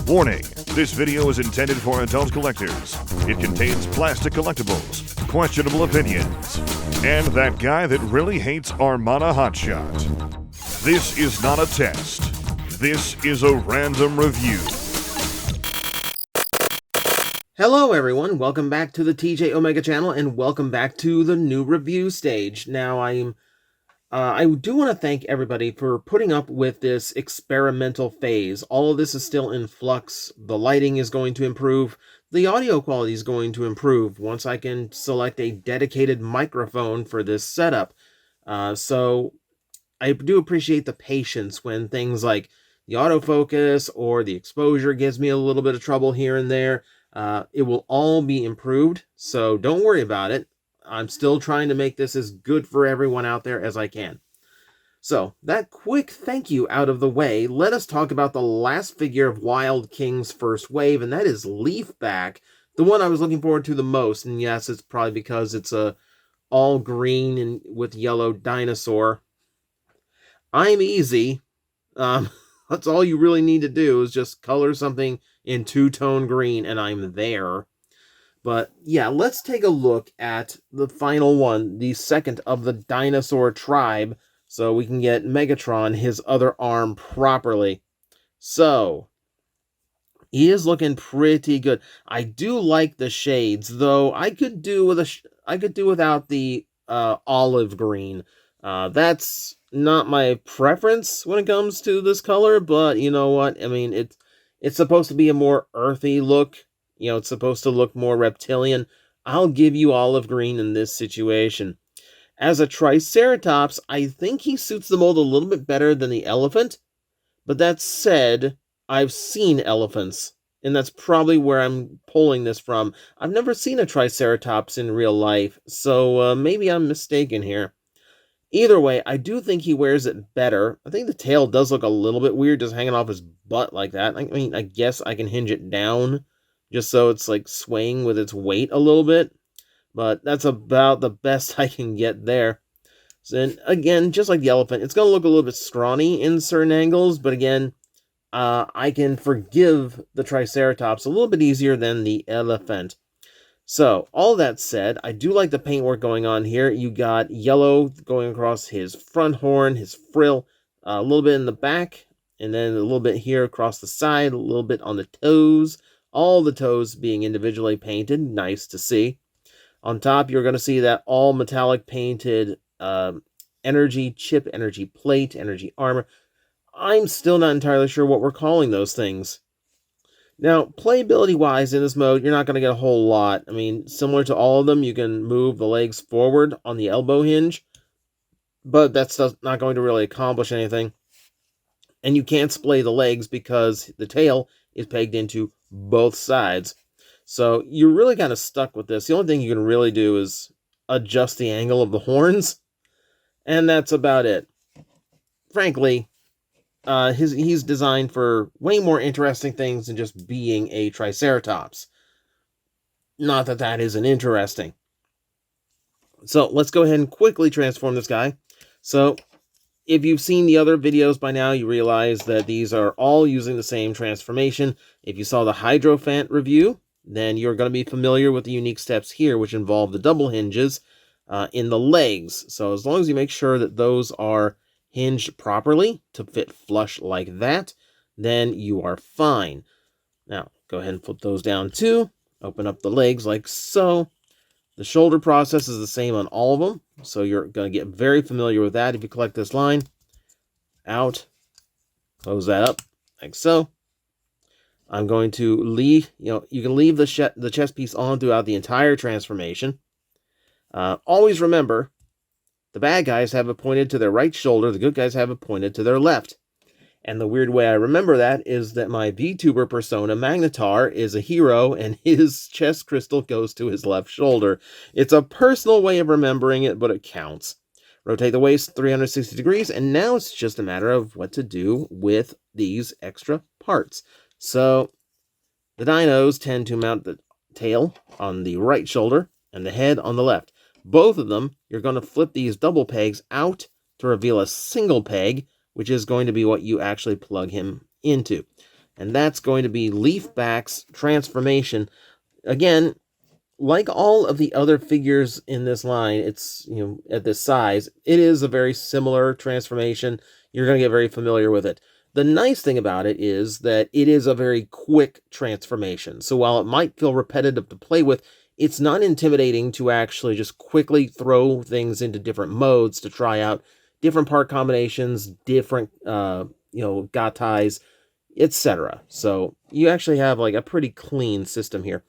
Warning, this video is intended for adult collectors. It contains plastic collectibles, questionable opinions, and that guy that really hates Armada Hotshot. This is not a test. This is a random review. Hello everyone, welcome back to the TJOmega channel and welcome back to the new review stage. Now I do want to thank everybody for putting up with this experimental phase. All of this is still in flux. The lighting is going to improve. The audio quality is going to improve once I can select a dedicated microphone for this setup. So I do appreciate the patience when things like the autofocus or the exposure gives me a little bit of trouble here and there. It will all be improved, so don't worry about it. I'm still trying to make this as good for everyone out there as I can. So, that quick thank you out of the way, let us talk about the last figure of Wild King's first wave, and that is Leafback, the one I was looking forward to the most. And yes, it's probably because it's a all green and with yellow dinosaur. I'm easy. That's all you really need to do is just color something in two-tone green, and I'm there. But yeah, let's take a look at the final one, the second of the dinosaur tribe, so we can get Megatron his other arm properly. So, he is looking pretty good. I do like the shades, though I could do without the olive green. That's not my preference when it comes to this color, but you know what? I mean, it's supposed to be a more earthy look. You know, it's supposed to look more reptilian. I'll give you olive green in this situation. As a Triceratops, I think he suits the mold a little bit better than the elephant. But that said, I've seen elephants, and that's probably where I'm pulling this from. I've never seen a Triceratops in real life, so maybe I'm mistaken here. Either way, I do think he wears it better. I think the tail does look a little bit weird, just hanging off his butt like that. I mean, I guess I can hinge it down, just so it's like swaying with its weight a little bit. But that's about the best I can get there. So, and again, just like the elephant, it's going to look a little bit scrawny in certain angles. But again, I can forgive the Triceratops a little bit easier than the elephant. So, all that said, I do like the paintwork going on here. You got yellow going across his front horn, his frill, a little bit in the back, and then a little bit here across the side, a little bit on the toes. All the toes being individually painted. Nice to see. On top, you're going to see that all metallic painted energy chip, energy plate, energy armor. I'm still not entirely sure what we're calling those things. Now, playability-wise, in this mode, you're not going to get a whole lot. I mean, similar to all of them, you can move the legs forward on the elbow hinge, but that's not going to really accomplish anything. And you can't splay the legs because the tail is pegged into both sides. So you're really kind of stuck with this. The only thing you can really do is adjust the angle of the horns, and that's about it. Frankly, he's designed for way more interesting things than just being a Triceratops. Not that that isn't interesting. So let's go ahead and quickly transform this guy. So if you've seen the other videos by now, you realize that these are all using the same transformation. If you saw the Hydrophant review, then you're going to be familiar with the unique steps here, which involve the double hinges in the legs. So as long as you make sure that those are hinged properly to fit flush like that, then you are fine. Now, go ahead and flip those down too. Open up the legs like so. The shoulder process is the same on all of them, so you're going to get very familiar with that if you collect this line. Out. Close that up like so. I'm going to leave, you can leave the chest piece on throughout the entire transformation. Always remember, the bad guys have it pointed to their right shoulder, the good guys have it pointed to their left. And the weird way I remember that is that my VTuber persona, Magnetar, is a hero, and his chest crystal goes to his left shoulder. It's a personal way of remembering it, but it counts. Rotate the waist 360 degrees, and now it's just a matter of what to do with these extra parts. So, the dinos tend to mount the tail on the right shoulder and the head on the left. Both of them, you're going to flip these double pegs out to reveal a single peg, which is going to be what you actually plug him into. and that's going to be Leafback's transformation. Again, like all of the other figures in this line, it's, at this size, it is a very similar transformation. You're going to get very familiar with it. The nice thing about it is that it is a very quick transformation. So while it might feel repetitive to play with, it's not intimidating to actually just quickly throw things into different modes to try out different part combinations, different, gatais, etc. So you actually have like a pretty clean system here.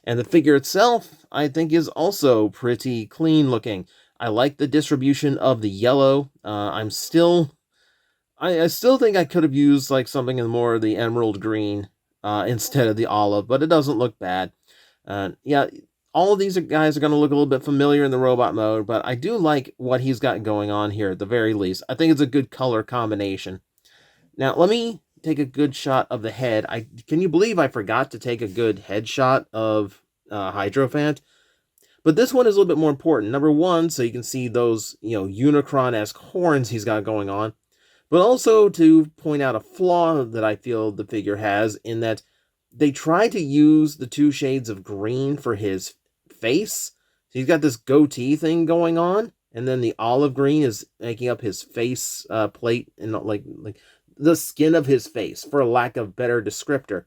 And the figure itself, I think, is also pretty clean looking. I like the distribution of the yellow. I still think I could have used like something in more of the emerald green instead of the olive, but it doesn't look bad. Yeah, all of these guys are going to look a little bit familiar in the robot mode, but I do like what he's got going on here at the very least. I think it's a good color combination. Now, let me take a good shot of the head. Can you believe I forgot to take a good headshot of Hydrophant? But this one is a little bit more important. Number one, so you can see those, Unicron-esque horns he's got going on. But also to point out a flaw that I feel the figure has, in that they try to use the 2 shades of green for his face. So he's got this goatee thing going on, and then the olive green is making up his face plate, and like the skin of his face, for lack of better descriptor.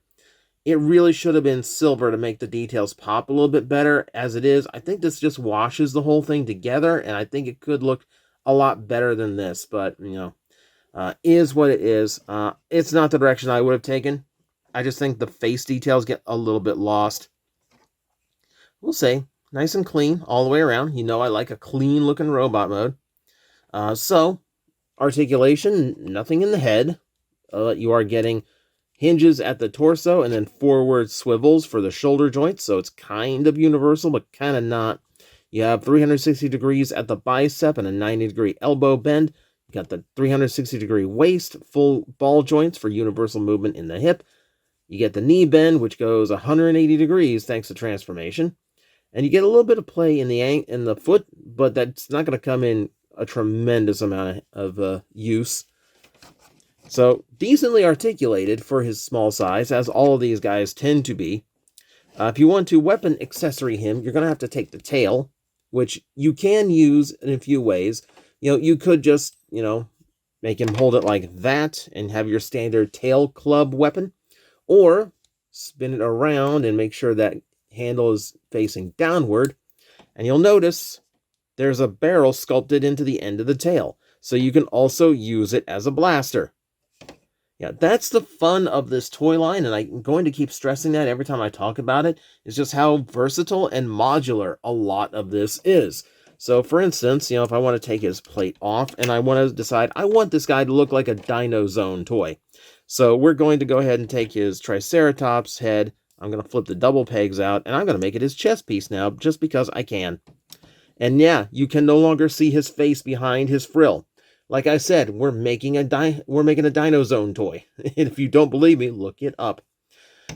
It really should have been silver to make the details pop a little bit better. As it is, I think this just washes the whole thing together, and I think it could look a lot better than this, but, is what it is. It's not the direction I would have taken. I just think the face details get a little bit lost. We'll say, nice and clean all the way around. I like a clean looking robot mode. So, articulation, nothing in the head. You are getting hinges at the torso and then forward swivels for the shoulder joints, so it's kind of universal, but kind of not. You have 360 degrees at the bicep and a 90-degree elbow bend. You got the 360-degree waist, full ball joints for universal movement in the hip. You get the knee bend, which goes 180 degrees thanks to transformation. And you get a little bit of play in the foot, but that's not going to come in a tremendous amount of use. So, decently articulated for his small size, as all of these guys tend to be. If you want to weapon accessory him, you're going to have to take the tail, which you can use in a few ways. You could just, make him hold it like that and have your standard tail club weapon. Or spin it around and make sure that handle is facing downward. And you'll notice there's a barrel sculpted into the end of the tail. So you can also use it as a blaster. Yeah, that's the fun of this toy line, and I'm going to keep stressing that every time I talk about it, is just how versatile and modular a lot of this is. So, for instance, if I want to take his plate off, and I want to decide, I want this guy to look like a Dino Zone toy. So, we're going to go ahead and take his Triceratops head, I'm going to flip the double pegs out, and I'm going to make it his chest piece now, just because I can. And yeah, you can no longer see his face behind his frill. Like I said, we're making a Dino Zone toy. And if you don't believe me, look it up.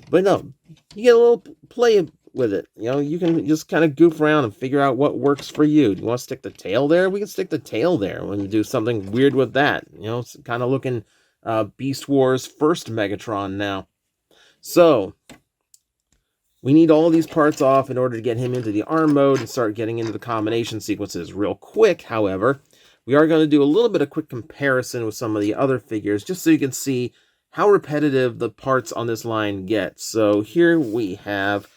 But no, you get a little play with it. You can just kind of goof around and figure out what works for you. Do you want to stick the tail there? We can stick the tail there. When you do something weird with that. It's kind of looking Beast Wars first Megatron now. So, we need all of these parts off in order to get him into the arm mode and start getting into the combination sequences real quick, however. We are going to do a little bit of quick comparison with some of the other figures, just so you can see how repetitive the parts on this line get. So here we have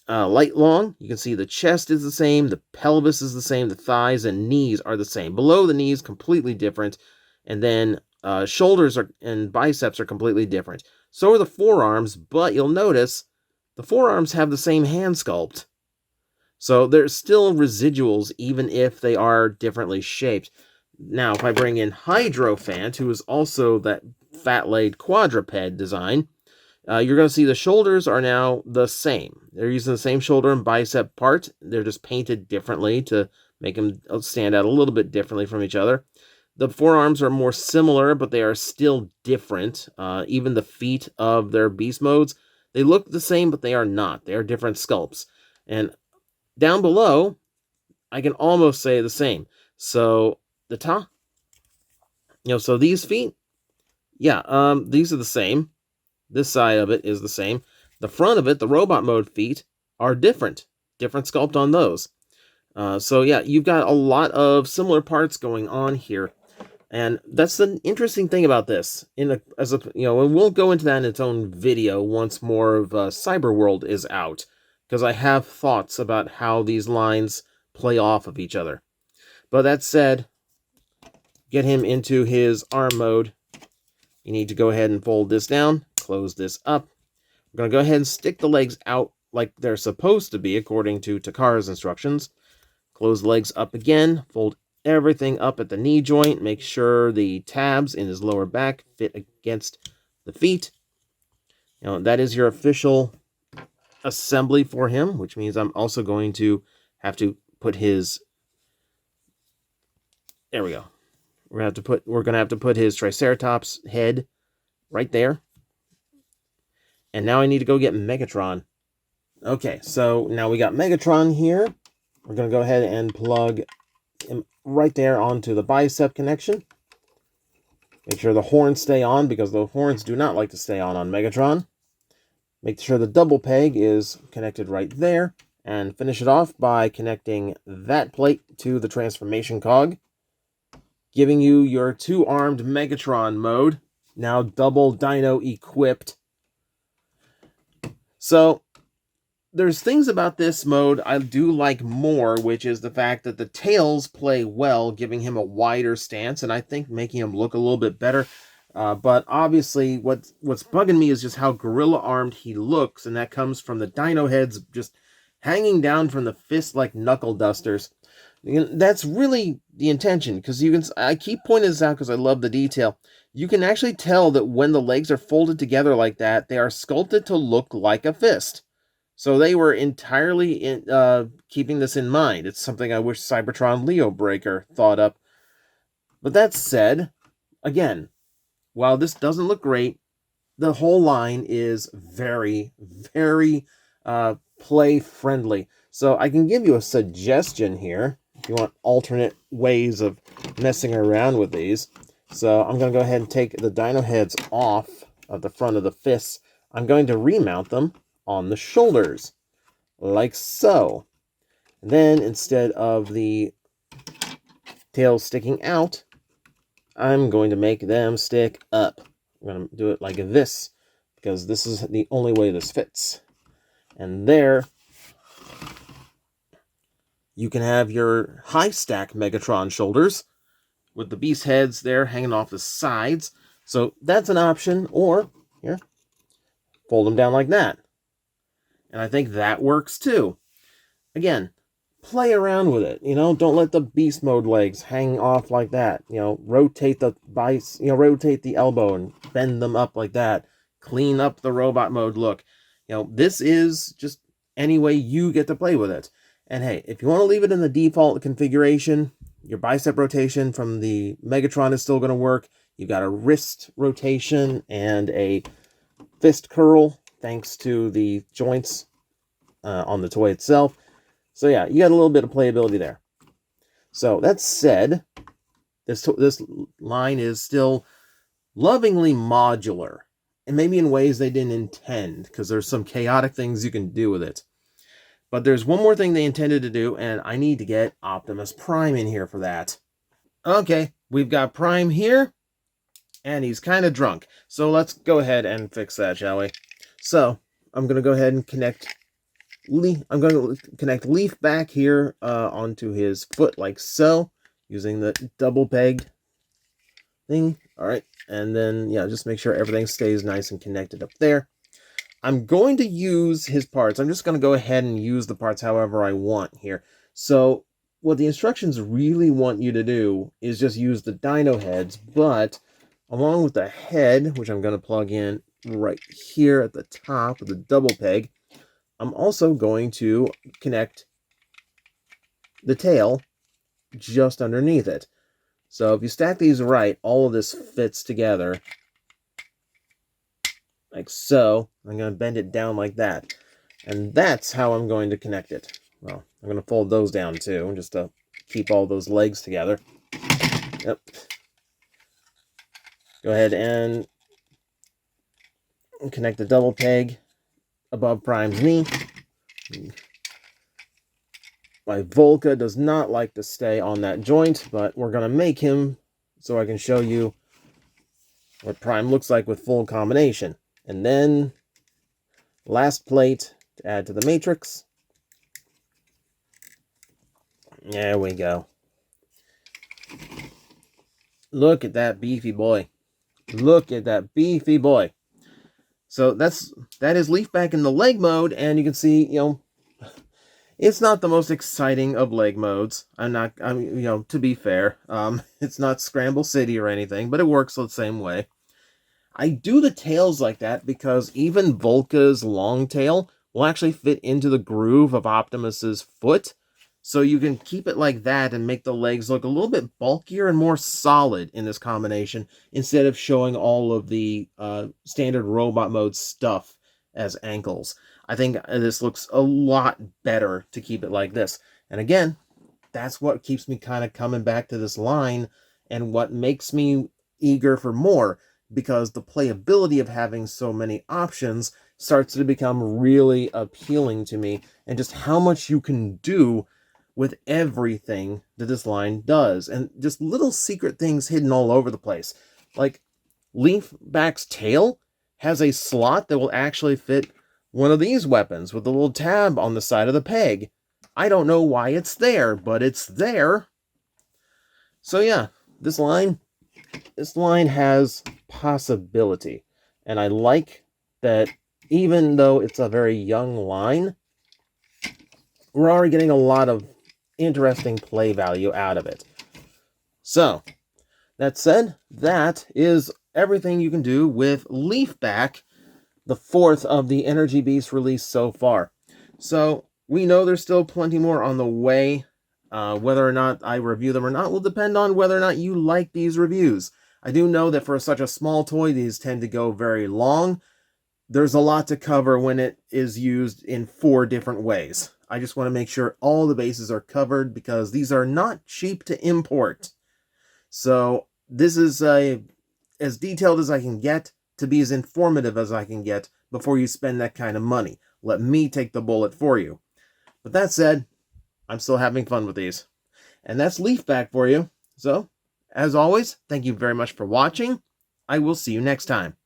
light long. You can see the chest is the same, the pelvis is the same, the thighs and knees are the same. Below the knees, completely different. And then shoulders and biceps are completely different. So are the forearms, but you'll notice the forearms have the same hand sculpt. So there's still residuals, even if they are differently shaped. Now, if I bring in Hydrophant, who is also that fat-legged quadruped design, you're going to see the shoulders are now the same. They're using the same shoulder and bicep part. They're just painted differently to make them stand out a little bit differently from each other. The forearms are more similar, but they are still different. Even the feet of their beast modes, they look the same, but they are not. They are different sculpts. And down below, I can almost say the same. So the top, so these feet, yeah, these are the same. This side of it is the same. The front of it, the robot mode feet, are different. Different sculpt on those. So yeah, you've got a lot of similar parts going on here. And that's the interesting thing about this. And we'll go into that in its own video once more of Cyberworld is out, because I have thoughts about how these lines play off of each other. But that said, get him into his arm mode. You need to go ahead and fold this down, close this up. We're going to go ahead and stick the legs out like they're supposed to be according to Takara's instructions. Close the legs up again, fold everything up at the knee joint, make sure the tabs in his lower back fit against the feet. That is your official assembly for him, which means I'm also going to have to put his... There we go. We're gonna have to put his Triceratops head right there. And now I need to go get Megatron. Okay, so now we got Megatron here. We're gonna go ahead and plug him right there onto the bicep connection. Make sure the horns stay on, because the horns do not like to stay on Megatron. Make sure the double peg is connected right there. And finish it off by connecting that plate to the transformation cog, giving you your two-armed Megatron mode, now double dino equipped. So, there's things about this mode I do like more, which is the fact that the tails play well, giving him a wider stance, and I think making him look a little bit better. But obviously, what's bugging me is just how gorilla-armed he looks, and that comes from the dino heads just hanging down from the fist like knuckle dusters. That's really the intention, because I keep pointing this out because I love the detail. You can actually tell that when the legs are folded together like that, they are sculpted to look like a fist. So they were entirely keeping this in mind. It's something I wish Cybertron Leo Breaker thought up. But that said, again, while this doesn't look great, the whole line is very, very play-friendly. So I can give you a suggestion here, if you want alternate ways of messing around with these. So I'm going to go ahead and take the dino heads off of the front of the fists. I'm going to remount them on the shoulders, like so. And then instead of the tails sticking out, I'm going to make them stick up. I'm going to do it like this, because this is the only way this fits. And there, you can have your high stack Megatron shoulders with the beast heads there hanging off the sides. So that's an option. Or, here, fold them down like that. And I think that works too. Again, play around with it. Don't let the beast mode legs hang off like that. Rotate the rotate the elbow and bend them up like that. Clean up the robot mode look. This is just any way you get to play with it. And hey, if you want to leave it in the default configuration, your bicep rotation from the Megatron is still going to work. You've got a wrist rotation and a fist curl, thanks to the joints on the toy itself. So yeah, you got a little bit of playability there. So that said, this line is still lovingly modular. And maybe in ways they didn't intend, because there's some chaotic things you can do with it. But there's one more thing they intended to do, and I need to get Optimus Prime in here for that. Okay, we've got Prime here, and he's kind of drunk. So let's go ahead and fix that, shall we? So, I'm going to go ahead and connect Leafback here onto his foot like so, using the double pegged thing. Alright, and then, yeah, just make sure everything stays nice and connected up there. I'm going to use his parts. I'm just going to go ahead and use the parts however I want here. So, what the instructions really want you to do is just use the dino heads, but along with the head, which I'm going to plug in right here at the top of the double peg, I'm also going to connect the tail just underneath it. So if you stack these right, all of this fits together like so. I'm going to bend it down like that. And that's how I'm going to connect it. Well, I'm going to fold those down too, just to keep all those legs together. Yep. Go ahead and Connect the double peg above Prime's knee. My Volca does not like to stay on that joint, but we're going to make him so I can show you what Prime looks like with full combination. And then last plate to add to the matrix. There we go. Look at that beefy boy. Look at that beefy boy. So that is Leafback in the leg mode, and you can see, it's not the most exciting of leg modes. To be fair, it's not Scramble City or anything, but it works the same way. I do the tails like that because even Volca's long tail will actually fit into the groove of Optimus's foot. So you can keep it like that and make the legs look a little bit bulkier and more solid in this combination instead of showing all of the standard robot mode stuff as ankles. I think this looks a lot better to keep it like this. And again, that's what keeps me kind of coming back to this line and what makes me eager for more, because the playability of having so many options starts to become really appealing to me, and just how much you can do with everything that this line does, and just little secret things hidden all over the place. Like Leafback's tail has a slot that will actually fit one of these weapons with a little tab on the side of the peg. I don't know why it's there, but it's there. So yeah, this line has possibility, and I like that even though it's a very young line, we're already getting a lot of interesting play value out of it. So, that said, that is everything you can do with Leafback, the fourth of the Energy Beast released so far. So, we know there's still plenty more on the way. Whether or not I review them or not will depend on whether or not you like these reviews. I do know that for such a small toy, these tend to go very long. There's a lot to cover when it is used in 4 different ways. I just want to make sure all the bases are covered because these are not cheap to import. So this is as detailed as I can get to be as informative as I can get before you spend that kind of money. Let me take the bullet for you. But that said, I'm still having fun with these. And that's Leafback for you. So, as always, thank you very much for watching. I will see you next time.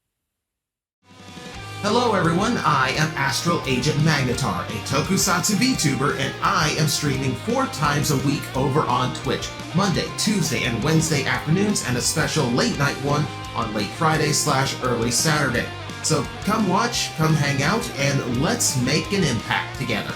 Hello everyone, I am Astral Agent Magnetar, a Tokusatsu VTuber, and I am streaming 4 times a week over on Twitch, Monday, Tuesday, and Wednesday afternoons, and a special late night one on late Friday/early Saturday. So come watch, come hang out, and let's make an impact together.